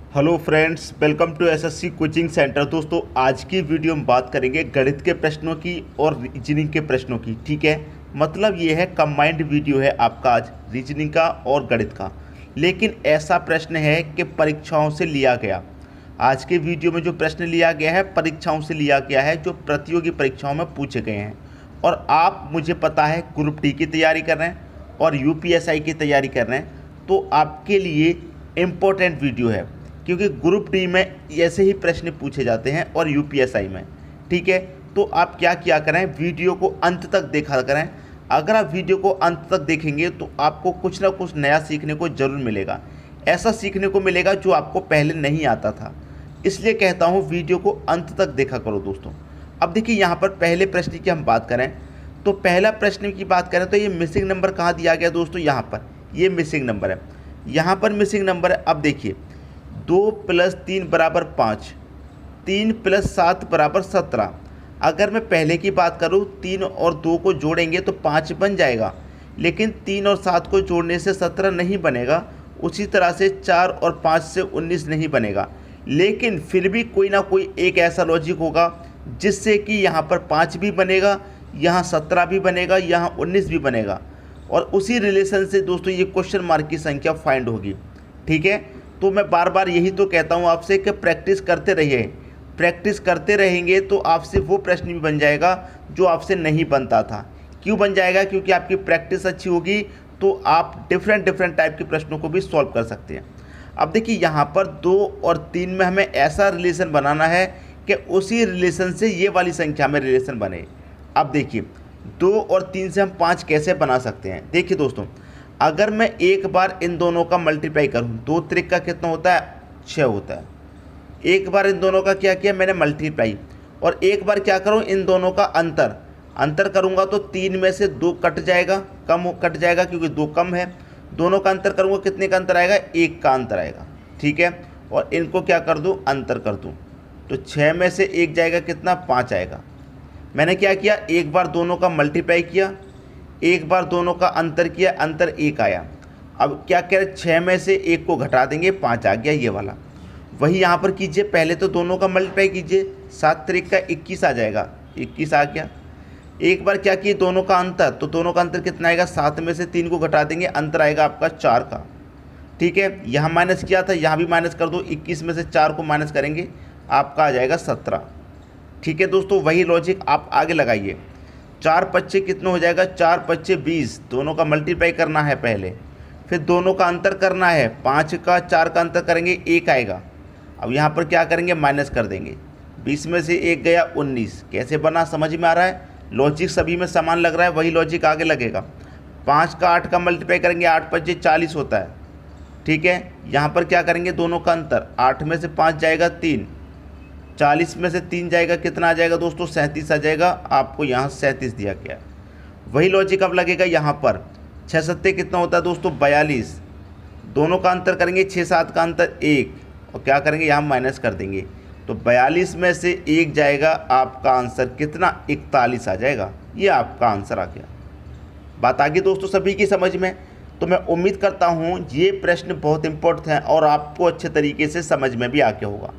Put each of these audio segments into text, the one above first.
Hello friends, welcome to SSC coaching centre. दोस्तों, आज की वीडियो में बात करेंगे गणित के प्रश्नों की और रीजनिंग के प्रश्नों की। ठीक है, मतलब ये है कंबाइंड वीडियो है आपका आज रीजनिंग का और गणित का। लेकिन ऐसा प्रश्न है कि परीक्षाओं से लिया गया। आज के वीडियो में जो प्रश्न लिया गया है परीक्षाओं से लिया गया है, जो प्रतियोगी परीक्षाओं में पूछे गए हैं। और आप, मुझे पता है, ग्रुप डी की तैयारी कर रहे हैं और यूपीएसआई की तैयारी कर रहे हैं, तो आपके लिए इम्पोर्टेंट वीडियो है, क्योंकि ग्रुप डी में ऐसे ही प्रश्न पूछे जाते हैं और यूपीएसआई में। ठीक है, तो आप क्या किया करें, वीडियो को अंत तक देखा करें। अगर आप वीडियो को अंत तक देखेंगे तो आपको कुछ ना कुछ नया सीखने को ज़रूर मिलेगा। ऐसा सीखने को मिलेगा जो आपको पहले नहीं आता था। इसलिए कहता हूँ वीडियो को अंत तक देखा करो दोस्तों। अब देखिए, यहाँ पर पहले प्रश्न की हम बात करें तो पहला प्रश्न की बात करें तो ये मिसिंग नंबर कहाँ दिया गया दोस्तों, यहाँ पर ये मिसिंग नंबर है। यहाँ पर मिसिंग नंबर है। अब देखिए, 2 + 3 = 5, 3 + 7 = 17। अगर मैं पहले की बात करूँ, 3 और 2 को जोड़ेंगे तो 5 बन जाएगा, लेकिन 3 और 7 को जोड़ने से 17 नहीं बनेगा। उसी तरह से 4 और 5 से 19 नहीं बनेगा। लेकिन फिर भी कोई ना कोई एक ऐसा लॉजिक होगा जिससे कि यहाँ पर 5 भी बनेगा, यहाँ 17 भी बनेगा, यहाँ 19 भी बनेगा। और उसी रिलेशन से दोस्तों ये क्वेश्चन मार्क की संख्या फाइंड होगी। ठीक है, तो मैं बार बार यही तो कहता हूँ आपसे कि प्रैक्टिस करते रहिए। प्रैक्टिस करते रहेंगे तो आपसे वो प्रश्न भी बन जाएगा जो आपसे नहीं बनता था। क्यों बन जाएगा? क्योंकि आपकी प्रैक्टिस अच्छी होगी तो आप डिफरेंट टाइप के प्रश्नों को भी सॉल्व कर सकते हैं। अब देखिए, यहाँ पर 2 और 3 में हमें ऐसा रिलेशन बनाना है कि उसी रिलेशन से ये वाली संख्या में रिलेशन बने। अब देखिए, 2 और 3 से हम 5 कैसे बना सकते हैं। देखिए दोस्तों, अगर मैं एक बार इन दोनों का मल्टीप्लाई करूं, 2 त्रिक का कितना होता है, 6 होता है। एक बार इन दोनों का क्या किया मैंने, मल्टीप्लाई। और एक बार क्या करूं, इन दोनों का अंतर करूंगा तो 3 में से 2 कट जाएगा, कट जाएगा क्योंकि 2 कम है। दोनों का अंतर करूंगा, कितने का अंतर आएगा, 1 का अंतर आएगा। ठीक है, और इनको क्या कर दूँ, अंतर कर दूँ, तो 6 में से 1 जाएगा, कितना, 5 आएगा। मैंने क्या किया, एक बार दोनों का मल्टीप्लाई किया, एक बार दोनों का अंतर किया, अंतर 1 आया। अब क्या करें, 6 में से 1 को घटा देंगे, 5 आ गया ये वाला। वही यहाँ पर कीजिए, पहले तो दोनों का मल्टीप्लाई कीजिए, 7 त्रिक का 21 आ जाएगा, 21 आ गया। एक बार क्या किए, दोनों का अंतर, तो दोनों का अंतर कितना आएगा, 7 में से 3 को घटा देंगे, अंतर आएगा आपका 4 का। ठीक है, यहाँ माइनस किया था, यहाँ भी माइनस कर दो, 21 में से 4 को माइनस करेंगे, आपका आ जाएगा 17। ठीक है दोस्तों, वही लॉजिक आप आगे लगाइए। 4 पच्चे कितना हो जाएगा, 4 पच्चे 20। दोनों का मल्टीप्लाई करना है पहले, फिर दोनों का अंतर करना है। 5 का 4 का अंतर करेंगे, 1 आएगा। अब यहाँ पर क्या करेंगे, माइनस कर देंगे, 20 में से 1 गया, 19। कैसे बना, समझ में आ रहा है? लॉजिक सभी में समान लग रहा है, वही लॉजिक आगे लगेगा। 5 का 8 का मल्टीप्लाई करेंगे, 8 पच्चे 40 होता है। ठीक है, यहाँ पर क्या करेंगे, दोनों का अंतर, 8 में से 5 जाएगा 3, 40 में से 3 जाएगा, कितना आ जाएगा दोस्तों, 37 आ जाएगा। आपको यहाँ 37 दिया गया है। वही लॉजिक अब लगेगा यहाँ पर। 6 सत्ते कितना होता है दोस्तों, 42। दोनों का अंतर करेंगे, 6 7 का अंतर 1, और क्या करेंगे, यहाँ माइनस कर देंगे, तो 42 में से 1 जाएगा, आपका आंसर कितना, 41 आ जाएगा। ये आपका आंसर आ गया। बात आ गई दोस्तों सभी की समझ में? तो मैं उम्मीद करता हूँ ये प्रश्न बहुत इंपॉर्टेंट हैं और आपको अच्छे तरीके से समझ में भी आ गया होगा।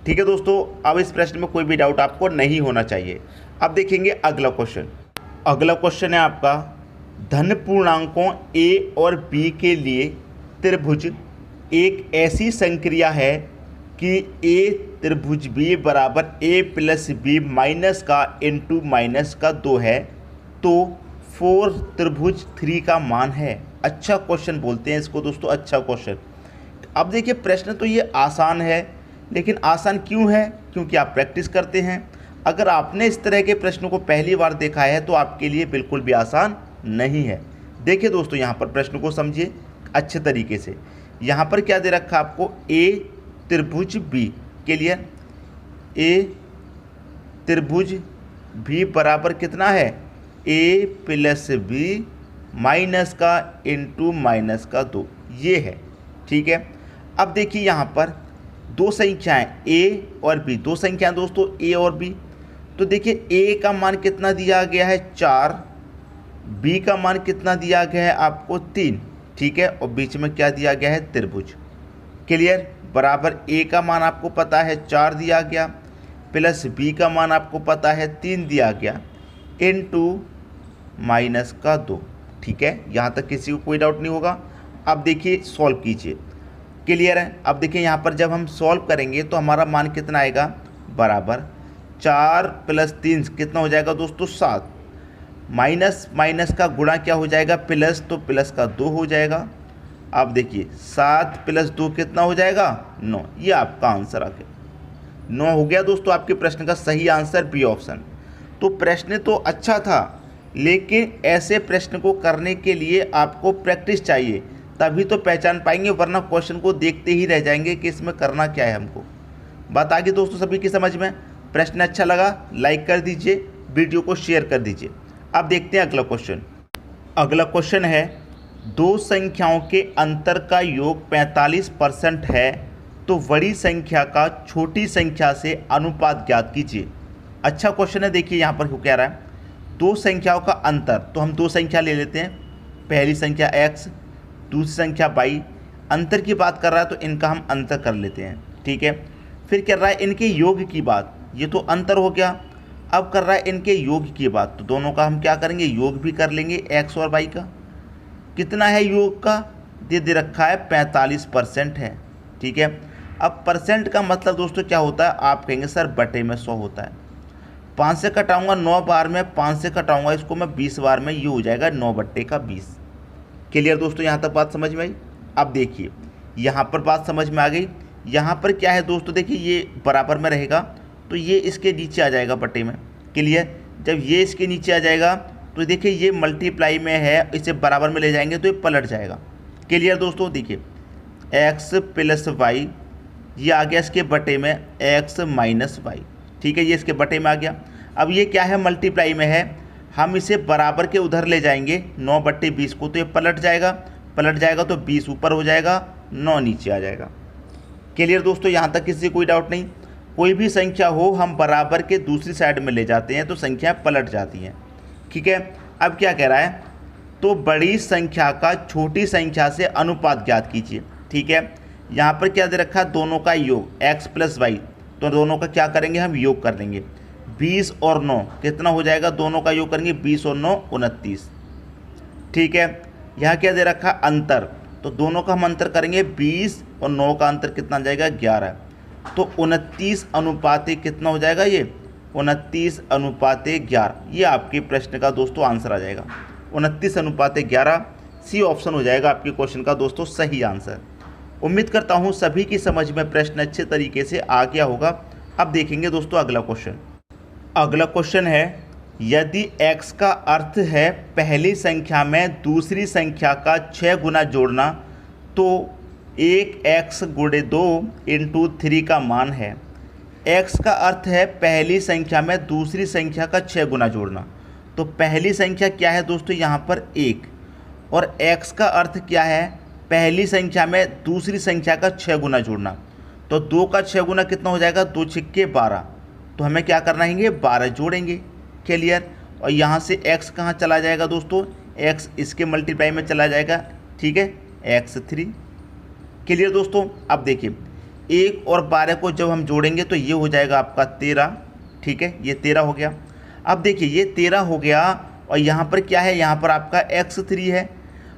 ठीक है दोस्तों, अब इस प्रश्न में कोई भी डाउट आपको नहीं होना चाहिए। अब देखेंगे अगला क्वेश्चन। अगला क्वेश्चन है आपका, धन पूर्णांकों a और b के लिए त्रिभुज एक ऐसी संक्रिया है कि a त्रिभुज b बराबर a + b माइनस का इंटू माइनस का 2 है, तो 4 त्रिभुज 3 का मान है। अच्छा क्वेश्चन बोलते हैं इसको दोस्तों, अच्छा क्वेश्चन। अब देखिए, प्रश्न तो ये आसान है, लेकिन आसान क्यों है, क्योंकि आप प्रैक्टिस करते हैं। अगर आपने इस तरह के प्रश्नों को पहली बार देखा है तो आपके लिए बिल्कुल भी आसान नहीं है। देखिए दोस्तों, यहाँ पर प्रश्न को समझिए अच्छे तरीके से। यहाँ पर क्या दे रखा है आपको, a त्रिभुज b, क्लियर, a त्रिभुज b बराबर कितना है, a + b माइनस का इंटू माइनस का 2, ये है। ठीक है, अब देखिए यहाँ पर दो संख्याएं a और b, दो संख्याएं दोस्तों a और b। तो देखिए, a का मान कितना दिया गया है, 4, b का मान कितना दिया गया है आपको, 3। ठीक है, और बीच में क्या दिया गया है, त्रिभुज। क्लियर, बराबर ए का मान आपको पता है 4 दिया गया, प्लस बी का मान आपको पता है 3 दिया गया, इनटू माइनस का 2। ठीक है, यहाँ तक किसी को कोई डाउट नहीं होगा। अब देखिए सॉल्व कीजिए, क्लियर है। अब देखिए यहाँ पर जब हम सॉल्व करेंगे तो हमारा मान कितना आएगा, बराबर 4 + 3 कितना हो जाएगा दोस्तों, 7। माइनस माइनस का गुणा क्या हो जाएगा, प्लस, तो प्लस का 2 हो जाएगा। अब देखिए 7 + 2 कितना हो जाएगा, 9। ये आपका आंसर आ गया, 9 हो गया दोस्तों आपके प्रश्न का सही आंसर बी ऑप्शन। तो प्रश्न तो अच्छा था, लेकिन ऐसे प्रश्न को करने के लिए आपको प्रैक्टिस चाहिए, तभी तो पहचान पाएंगे, वरना क्वेश्चन को देखते ही रह जाएंगे कि इसमें करना क्या है हमको। बात आ गई दोस्तों सभी की समझ में। प्रश्न अच्छा लगा लाइक कर दीजिए, वीडियो को शेयर कर दीजिए। अब देखते हैं अगला क्वेश्चन। अगला क्वेश्चन है, दो संख्याओं के अंतर का योग 45% है, तो बड़ी संख्या का छोटी संख्या से अनुपात ज्ञात कीजिए। अच्छा क्वेश्चन है। देखिए यहाँ पर क्या कह रहा है, दो संख्याओं का अंतर, तो हम दो संख्या ले लेते हैं, पहली संख्या x, दूसरी संख्या y। अंतर की बात कर रहा है तो इनका हम अंतर कर लेते हैं, ठीक है। फिर कर रहा है इनके योग की बात, ये तो अंतर हो गया। अब कर रहा है इनके योग की बात, तो दोनों का हम क्या करेंगे, योग भी कर लेंगे x और y का। कितना है योग का, दे रखा है 45% है, ठीक है। अब परसेंट का मतलब दोस्तों क्या होता है, आप कहेंगे सर बटे में 100 होता है। 5 से कटाऊंगा 9 बार में, 5 से कटाऊंगा इसको मैं 20 बार में, ये हो जाएगा 9/20। क्लियर दोस्तों, यहाँ तक बात समझ में आई। अब देखिए यहाँ पर बात समझ में आ गई। यहाँ पर क्या है दोस्तों, देखिए ये बराबर में रहेगा तो ये इसके नीचे आ जाएगा बटे में। क्लियर, जब ये इसके नीचे आ जाएगा तो देखिए ये मल्टीप्लाई में है, इसे बराबर में ले जाएंगे तो ये पलट जाएगा। क्लियर दोस्तों, देखिए x + y, ये आ गया इसके बटे में x - y, ठीक है, ये इसके बटे में आ गया। अब ये क्या है, मल्टीप्लाई में है, हम इसे बराबर के उधर ले जाएंगे 9/20 को, तो ये पलट जाएगा तो 20 ऊपर हो जाएगा, 9 नीचे आ जाएगा। क्लियर दोस्तों, यहाँ तक किसी कोई डाउट नहीं। कोई भी संख्या हो हम बराबर के दूसरी साइड में ले जाते हैं तो संख्या पलट जाती हैं, ठीक है। अब क्या कह रहा है, तो बड़ी संख्या का छोटी संख्या से अनुपात ज्ञात कीजिए, ठीक है। यहाँ पर क्या दे रखा है, दोनों का योग x + y, तो दोनों का क्या करेंगे, हम योग कर लेंगे। 20 और 9 कितना हो जाएगा, दोनों का योग करेंगे, 20 और 9 29, ठीक है। यहाँ क्या दे रखा है, अंतर, तो दोनों का हम अंतर करेंगे, 20 और 9 का अंतर कितना आ जाएगा, 11, तो 29 अनुपात कितना हो जाएगा, ये 29/11। ये आपके प्रश्न का दोस्तों आंसर आ जाएगा, 29/11। सी ऑप्शन हो जाएगा आपके क्वेश्चन का दोस्तों सही आंसर। उम्मीद करता हूँ सभी की समझ में प्रश्न अच्छे तरीके से आ गया होगा। अब देखेंगे दोस्तों अगला क्वेश्चन। अगला क्वेश्चन है, यदि x का अर्थ है पहली संख्या में दूसरी संख्या का 6 गुना जोड़ना, तो 1x × 2 × 3 का मान है। x का अर्थ है पहली संख्या में दूसरी संख्या का 6 गुना जोड़ना, तो पहली संख्या क्या है दोस्तों, यहाँ पर 1, और x का अर्थ क्या है, पहली संख्या में दूसरी संख्या का 6 गुना जोड़ना, तो 2 का 6 गुना कितना हो जाएगा, 2 × 6 = 12, तो हमें क्या करना है, 12 जोड़ेंगे। क्लियर, और यहाँ से x कहाँ चला जाएगा दोस्तों, x इसके मल्टीप्लाई में चला जाएगा, ठीक है, x3। क्लियर दोस्तों, अब देखिए 1 और 12 को जब हम जोड़ेंगे तो ये हो जाएगा आपका 13, ठीक है, ये 13 हो गया। अब देखिए ये 13 हो गया, और यहाँ पर क्या है, यहाँ पर आपका x3 है।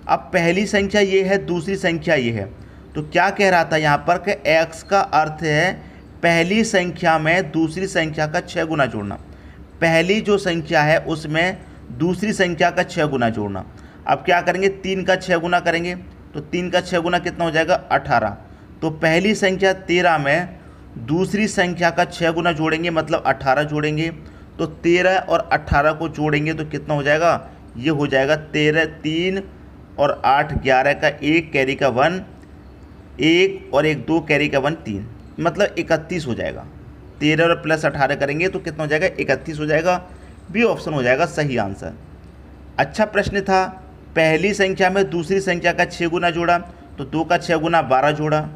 अब पहली संख्या ये है, दूसरी संख्या ये है, तो क्या कह रहा था यहाँ पर कि x का अर्थ है पहली संख्या में दूसरी संख्या का 6 गुना जोड़ना, पहली जो संख्या है उसमें दूसरी संख्या का 6 गुना जोड़ना। अब क्या करेंगे, 3 का 6 गुना करेंगे, तो 3 का 6 गुना कितना हो जाएगा, 18, तो पहली संख्या 13 में दूसरी संख्या का 6 गुना जोड़ेंगे, मतलब 18 जोड़ेंगे, तो 13 और 18 को जोड़ेंगे तो कितना हो जाएगा, ये हो जाएगा 13, 3 और 8 11 का 1 कैरी का 1, 1 और 1 2 कैरी का 1 3, मतलब 31 हो जाएगा। 13 और प्लस 18 करेंगे तो कितना हो जाएगा, 31 हो जाएगा। बी ऑप्शन हो जाएगा सही आंसर। अच्छा प्रश्न था, पहली संख्या में दूसरी संख्या का 6 गुना जोड़ा, तो 2 का 6 गुना 12 जोड़ा,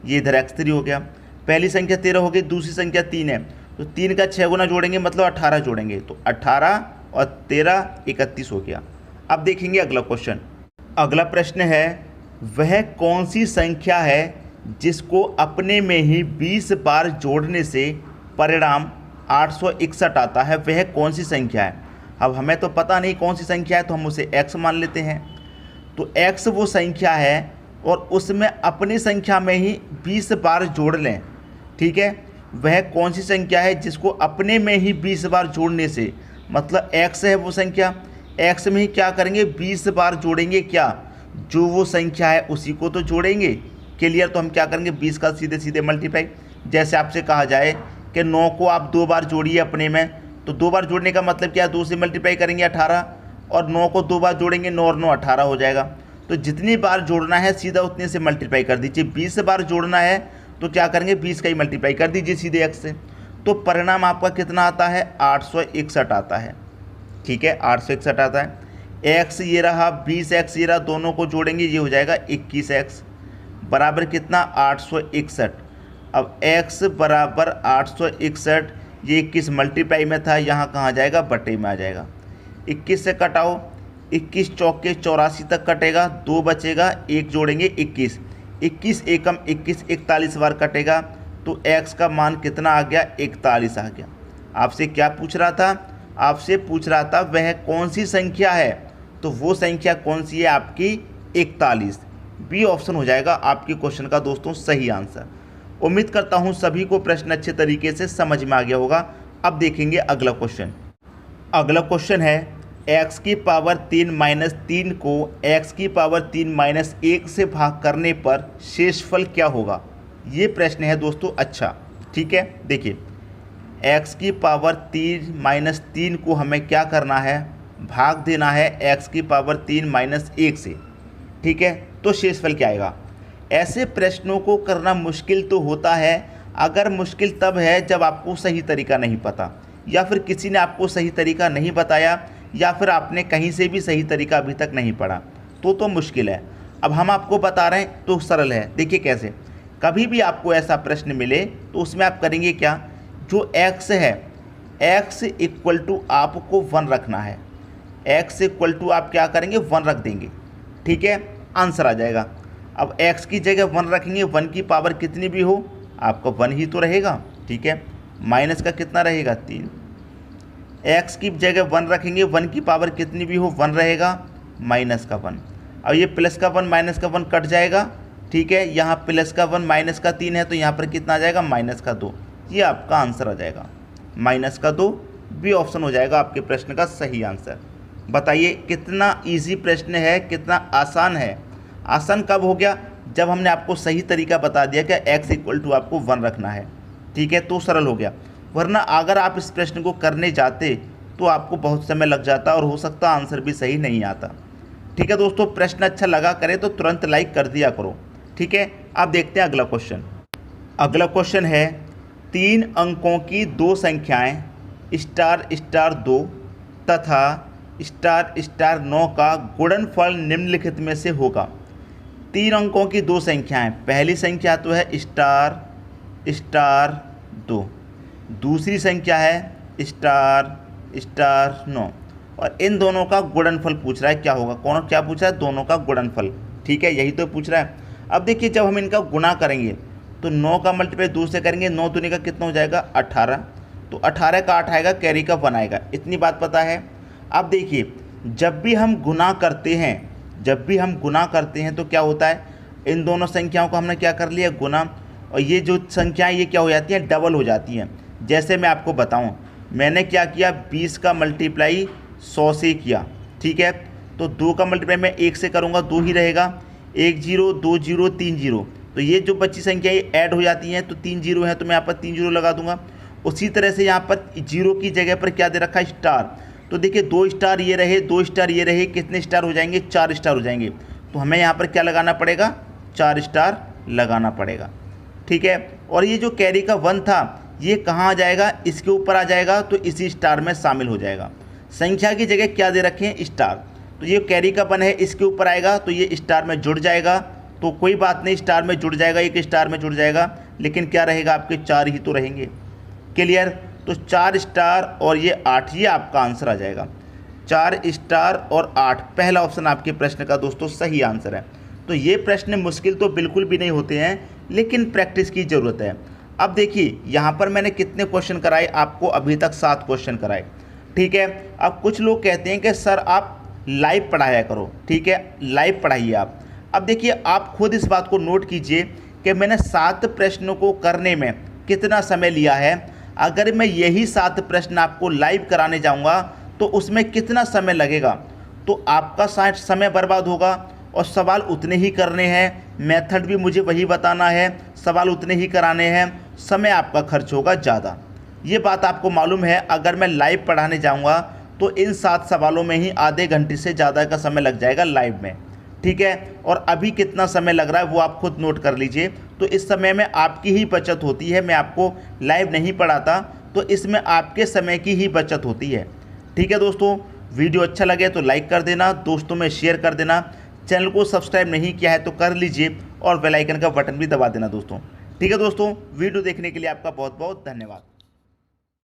ये इधर x3 हो गया। पहली संख्या 13 हो गई, दूसरी संख्या 3 है, तो 3 का 6 गुना जोड़ेंगे, मतलब 18 जोड़ेंगे, तो 18 और 13 31 हो गया। अब देखेंगे अगला क्वेश्चन। अगला प्रश्न है, वह कौन सी संख्या है जिसको अपने में ही 20 बार जोड़ने से परिणाम 861 आता है, वह कौन सी संख्या है। अब हमें तो पता नहीं कौन सी संख्या है, तो हम उसे x मान लेते हैं। तो x वो संख्या है और उसमें अपनी संख्या में ही 20 बार जोड़ लें, ठीक है। वह कौन सी संख्या है जिसको अपने में ही 20 बार जोड़ने से, मतलब x है वो संख्या, x में ही क्या करेंगे 20 बार जोड़ेंगे, क्या जो वो संख्या है उसी को तो जोड़ेंगे। क्लियर। तो हम क्या करेंगे 20 का सीधे सीधे मल्टीप्लाई। जैसे आपसे कहा जाए कि 9 को आप 2 बार जोड़िए अपने में, तो 2 बार जोड़ने का मतलब क्या है, 2 से मल्टीप्लाई करेंगे 18, और 9 को 2 बार जोड़ेंगे, 9 और 9 18 हो जाएगा। तो जितनी बार जोड़ना है सीधा उतने से मल्टीप्लाई कर दीजिए। 20 बार जोड़ना है तो क्या करेंगे 20 का ही मल्टीप्लाई कर दीजिए सीधे x से। तो परिणाम आपका कितना आता है 861 आता है, ठीक है 861 आता है। x ये रहा, 20x ये रहा, दोनों को जोड़ेंगे ये हो जाएगा 21x बराबर कितना 861। अब x बराबर 861, ये 21 मल्टीप्लाई में था, यहाँ कहाँ जाएगा बटे में आ जाएगा। 21 से कटाओ, 21 चौके 84 तक कटेगा, 2 बचेगा, 1 जोड़ेंगे 21, 21 एकम 21 41 बार कटेगा। तो x का मान कितना आ गया 41 आ गया। आपसे क्या पूछ रहा था, आपसे पूछ रहा था वह कौन सी संख्या है, तो वो संख्या कौन सी है आपकी 41। बी ऑप्शन हो जाएगा आपके क्वेश्चन का दोस्तों सही आंसर। उम्मीद करता हूँ सभी को प्रश्न अच्छे तरीके से समझ में आ गया होगा। अब देखेंगे अगला क्वेश्चन। अगला क्वेश्चन है x की पावर 3 माइनस 3 को x की पावर 3 माइनस 1 से भाग करने पर शेषफल क्या होगा। ये प्रश्न है दोस्तों। अच्छा ठीक है, देखिए x की पावर 3 माइनस 3 को हमें क्या करना है, भाग देना है x की पावर 3 माइनस 1 से, ठीक है। तो शेषफल क्या आएगा। ऐसे प्रश्नों को करना मुश्किल तो होता है, अगर मुश्किल तब है जब आपको सही तरीका नहीं पता, या फिर किसी ने आपको सही तरीका नहीं बताया, या फिर आपने कहीं से भी सही तरीका अभी तक नहीं पढ़ा, तो मुश्किल है। अब हम आपको बता रहे हैं तो सरल है। देखिए कैसे, कभी भी आपको ऐसा प्रश्न मिले तो उसमें आप करेंगे क्या, जो x है x इक्वल टू आपको 1 रखना है, x इक्वल टू आप क्या करेंगे 1 रख देंगे, ठीक है, आंसर आ जाएगा। अब x की जगह 1 रखेंगे, 1 की पावर कितनी भी हो आपका 1 ही तो रहेगा, ठीक है। माइनस का कितना रहेगा 3, x की जगह 1 रखेंगे, 1 की पावर कितनी भी हो 1 रहेगा, माइनस का 1। अब ये प्लस का 1 माइनस का 1 कट जाएगा, ठीक है। यहाँ प्लस का 1 माइनस का 3 है, तो यहाँ पर कितना आ जाएगा माइनस का 2। ये आपका आंसर आ जाएगा माइनस का 2। बी ऑप्शन हो जाएगा आपके प्रश्न का सही आंसर। बताइए कितना इजी प्रश्न है, कितना आसान है। आसान कब हो गया, जब हमने आपको सही तरीका बता दिया कि x इक्वल टू आपको 1 रखना है, ठीक है, तो सरल हो गया। वरना अगर आप इस प्रश्न को करने जाते तो आपको बहुत समय लग जाता और हो सकता आंसर भी सही नहीं आता, ठीक है दोस्तों। प्रश्न अच्छा लगा करे तो तुरंत लाइक कर दिया करो, ठीक है। अब देखते हैं अगला क्वेश्चन। अगला क्वेश्चन है 3 अंकों की 2 संख्याएं स्टार स्टार 2 तथा स्टार स्टार 9 का गुणनफल निम्नलिखित में से होगा। 3 अंकों की 2 संख्याएं, पहली संख्या तो है स्टार स्टार 2, दूसरी संख्या है स्टार स्टार 9, और इन दोनों का गुणनफल पूछ रहा है क्या होगा। कौन क्या पूछ रहा है, दोनों का गुणनफल, ठीक है, यही तो पूछ रहा है। अब देखिए जब हम इनका गुणा करेंगे तो 9 का मल्टीप्लाई 2 से करेंगे, 9 दूनी का कितना हो जाएगा 18, तो 18 का 8 आएगा, कैरी का 1 आएगा, इतनी बात पता है। अब देखिए जब भी हम गुणा करते हैं, जब भी हम गुणा करते हैं तो क्या होता है, इन दोनों संख्याओं को हमने क्या कर लिया गुणा, और ये जो संख्याएं ये क्या हो जाती हैं डबल हो जाती हैं। जैसे मैं आपको बताऊं, मैंने क्या किया 20 का मल्टीप्लाई 100 से किया, ठीक है, तो 2 का मल्टीप्लाई मैं 1 से करूंगा, 2 ही रहेगा, 1 0 2 0 3 0, तो ये जो बची संख्या ये ऐड हो जाती हैं, तो 3 0 है तो मैं यहाँ पर 3 0 लगा दूंगा। उसी तरह से यहाँ पर 0 की जगह पर क्या दे रखा है स्टार, तो देखिए 2 स्टार ये रहे, 2 स्टार ये रहे, कितने स्टार हो जाएंगे 4 स्टार हो जाएंगे, तो हमें यहाँ पर क्या लगाना पड़ेगा 4 स्टार लगाना पड़ेगा, ठीक है। और ये जो कैरी का 1 था ये कहाँ आ जाएगा, इसके ऊपर आ जाएगा, तो इसी स्टार में शामिल हो जाएगा। संख्या की जगह क्या दे रखे हैं स्टार, तो ये कैरी का 1 है इसके ऊपर आएगा, तो ये स्टार में जुड़ जाएगा, तो कोई बात नहीं, स्टार में जुड़ जाएगा, एक स्टार में जुड़ जाएगा, लेकिन क्या रहेगा आपके 4 ही तो रहेंगे। क्लियर, तो 4 स्टार और ये 8, ये आपका आंसर आ जाएगा। 4 स्टार और 8 पहला ऑप्शन आपके प्रश्न का दोस्तों सही आंसर है। तो ये प्रश्न मुश्किल तो बिल्कुल भी नहीं होते हैं, लेकिन प्रैक्टिस की ज़रूरत है। अब देखिए यहाँ पर मैंने कितने क्वेश्चन कराए आपको, अभी तक 7 क्वेश्चन कराए, ठीक है। अब कुछ लोग कहते हैं कि सर आप लाइव पढ़ाया करो, ठीक है, लाइव पढ़ाइए आप। अब देखिए आप खुद इस बात को नोट कीजिए कि मैंने 7 प्रश्नों को करने में कितना समय लिया है। अगर मैं यही 7 प्रश्न आपको लाइव कराने जाऊंगा तो उसमें कितना समय लगेगा, तो आपका समय बर्बाद होगा और सवाल उतने ही करने हैं, मेथड भी मुझे वही बताना है, सवाल उतने ही कराने हैं, समय आपका खर्च होगा ज़्यादा। ये बात आपको मालूम है। अगर मैं लाइव पढ़ाने जाऊंगा तो इन 7 सवालों में ही आधे घंटे से ज़्यादा का समय लग जाएगा लाइव में, ठीक है। और अभी कितना समय लग रहा है वो आप खुद नोट कर लीजिए। तो इस समय में आपकी ही बचत होती है, मैं आपको लाइव नहीं पढ़ाता तो इसमें आपके समय की ही बचत होती है, ठीक है। दोस्तों वीडियो अच्छा लगे तो लाइक कर देना, दोस्तों में शेयर कर देना, चैनल को सब्सक्राइब नहीं किया है तो कर लीजिए और बेल आइकन का बटन भी दबा देना दोस्तों, ठीक है। दोस्तों वीडियो देखने के लिए आपका बहुत बहुत धन्यवाद।